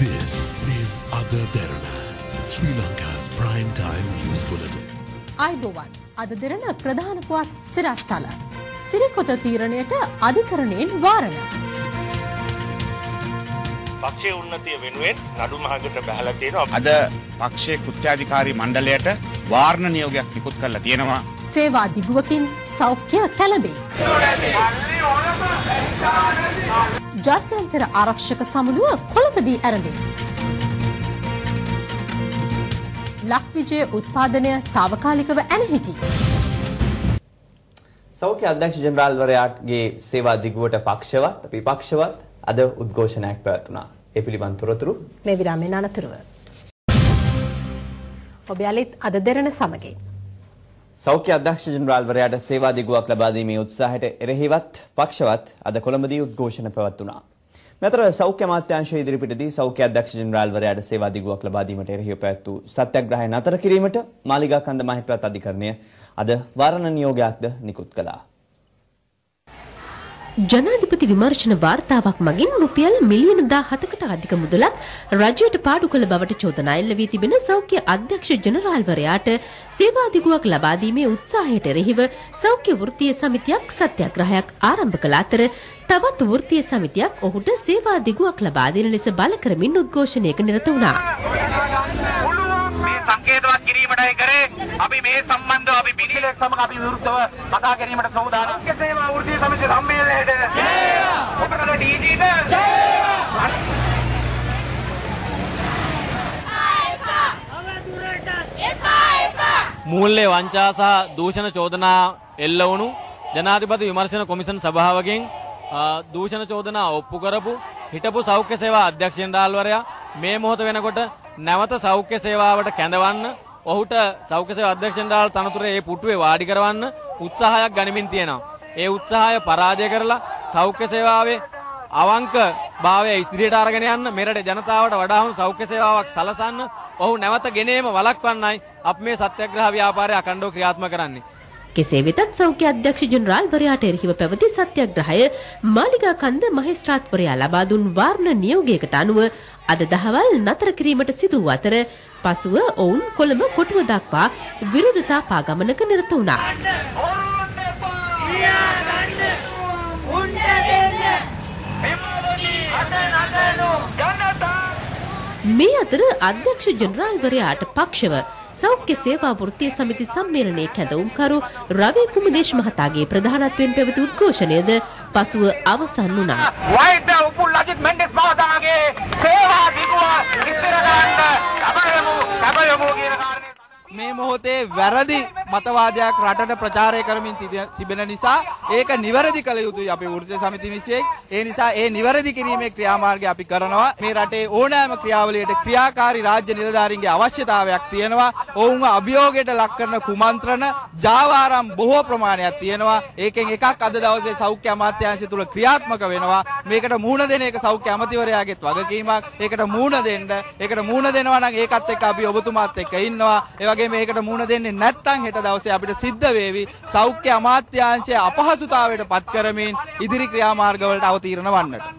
This is Ada Derana, Sri Lanka's prime time news bulletin. අයිබෝවන් අද දෙරණ ප්‍රධාන පුවත් සිරස්තල සිරිකොත තීරණයට අධිකරණයෙන් වාරණ. පක්ෂයේ උන්නතිය වෙනුවෙන් නඩු මහකට බහලා තියෙනවා. අද පක්ෂයේ කෘත්‍යාධිකාරී මණ්ඩලයට වාරණ නියෝගයක් නිකුත් කරලා තියෙනවා. සේවා දිගුවකින් සෞඛ්‍ය කැළඹේ. ජාත්‍යන්තර ආරක්ෂක සමුළුව කොළඹදී ආරම්භයි. ලක්විජය උත්පාදනය తాවකාලිකව ඇනහිටි. සෞඛ්‍ය අධ්‍යක්ෂ ජෙනරාල්වරයාගේ සේවා දිගුවට පක්ෂවත් විපක්ෂවත් අද උද්ඝෝෂණයක් පැවැත්වුණා. ඒ පිළිබඳ තොරතුරු මේ විරාමයෙන් අනතුරුව. ඔබ යාලිත් අද දෙරණ සමගින්. සෞඛ්‍ය අධ්‍යක්ෂ ජෙනරාල්වරයාට සේවා දිගුවක් ලබා දීමේ උත්සාහයට එරෙහිවත් පක්ෂවත් අද කොළඹදී උද්ඝෝෂණ පැවැත්වුණා. මෙතර සෞඛ්‍ය අමාත්‍යාංශයේ ඉදිරිපිටදී සෞඛ්‍ය අධ්‍යක්ෂ ජෙනරාල්වරයාට සේවා දිගුවක් ලබා දීමට එරෙහිව පැවැත් වූ සත්‍යග්‍රහය නතර කිරීමට මාලිගා කන්ද මහිත්‍රාත් අධිකරණය අද වාරණ නියෝගයක්ද නිකුත් කළා. ජනාධිපති විමර්ශන වාර්තාවක් මගින් රුපියල් මිලියන 17කට අධික මුදලක් රජයට පාඩු කළ බවට චෝදනා එල්ල වී තිබෙන සෞඛ්‍ය අධ්‍යක්ෂ ජෙනරාල්වරයාට සේවා දිගුවක් ලබා දීමේ උත්සාහයට එරෙහිව සෞඛ්‍ය වෘත්තීය සමිතියක් සත්‍යාග්‍රහයක් ආරම්භ කළ අතර තවත් වෘත්තීය සමිතියක් ඔහුට සේවා දිගුවක් ලබා දෙන ලෙස බල කරමින් උද්ඝෝෂණයක නිරත වුණා. සංකේතවත් කිරීමටයි කරේ. අපි මේ සම්බන්ධව අපි පිළිලෙක් සමග අපි විරුද්ධව කතා කිරීමට සූදානම්. සේවා වෘත්තීය සමිති සම්මේලනයේට ජයවා. ඔබට ඩීජීට ජයවා. මූල්‍ය වංචා සහ දූෂණ චෝදනා එල්ල වුණු ජනාධිපති විමර්ශන කොමිෂන් සභාවකින් දූෂණ චෝදනා ඔප්පු කරපු හිටපු සෞඛ්‍ය සේවා අධ්‍යක්ෂ ජෙනරාල්වරයා මේ මොහොත වෙනකොට නැවත සෞඛ්‍ය සේවාවට කැඳවන්න ඔහුට සෞඛ්‍ය සේවා අධ්‍යක්ෂ ජෙනරාල් තනතුරේ ඒ පුටුවේ වාඩි කරවන්න උත්සාහයක් ගනිමින් තියෙනවා. ඒ උත්සාහය පරාජය කරලා සෞඛ්‍ය සේවාවේ අවංක භාවය ඉදිරියට අරගෙන යන්න මෙරට ජනතාවට වඩා හොඳ සෞඛ්‍ය සේවාවක් සලසන්න ඔහු නැවත ගෙනීම වළක්වන්නයි අපි මේ සත්‍යග්‍රහ ව්‍යාපාරය අඛණ්ඩව ක්‍රියාත්මක කරන්නේ. කෙසේ වෙතත් සෞඛ්‍ය අධ්‍යක්ෂ ජෙනරාල්වරයාට එරෙහිව පැවති සත්‍යග්‍රහය මාලිගා කන්ද මහේස්ත්‍රාත්වරයා ලබා දුන් වාරණ නියෝගයකට අනුව අද දහවල් නතර කිරීමට සිදු වූ අතර පසුව ඔවුන් කොළඹ කොටුව දක්වා විරෝධතා පාගමනක නිරත වුණා. මේ අතර අධ්‍යක්ෂ ජෙනරාල්වරයාට පක්ෂව සෞඛ්‍ය සේවා වෘත්තීය සමිති සම්මේලනයේ කැඳවුම්කරු රවි කුමදේශ් මහතාගේ ප්‍රධානත්වයෙන් පැවති උද්ඝෝෂණයද පසුව අවසන් වුණා. වෛද්‍ය උපුල් අජිත් මෙන්ඩස් මහතාගේ සේවා දිගුව ඉස්තර ගන්න කබයමු කියන කාරණේ මේ මොහොතේ වැරදි මතවාදයක් රටට ප්‍රචාරය කරමින් තිබෙන නිසා ඒක නිවැරදි කළ යුතුයි අපේ වෘත්තීය සමිති විසින්. ඒ නිසා ඒ නිවැරදි කිරීමේ ක්‍රියාමාර්ගය අපි කරනවා. මේ රටේ ඕනෑම ක්‍රියාවලියට ක්‍රියාකාරී රාජ්‍ය නිලධාරීන්ගේ අවශ්‍යතාවයක් තියෙනවා. ඔවුන්ව අභියෝගයට ලක් කරන කුමන්ත්‍රණ ජාවාරම් බොහෝ ප්‍රමාණයක් තියෙනවා. ඒකෙන් එකක් අද දවසේ සෞඛ්‍ය අමාත්‍යාංශය තුල ක්‍රියාත්මක වෙනවා. මේකට මුහුණ දෙන එක සෞඛ්‍ය අමාත්‍යවරයාගේත් වගකීමක්. ඒකට මුහුණ දෙනවා නම් ඒකත් එක්ක අපි ඔබතුමාත් එක්ක ඉන්නවා. මේකට මුහුණ දෙන්නේ නැත්නම් හෙට දවසේ අපිට සිද්ධ වේවි සෞඛ්‍ය අමාත්‍යාංශය අපහසුතාවයට පත් කරමින් ඉදිරි ක්‍රියාමාර්ගවලට අවතීර්ණ වන්නට.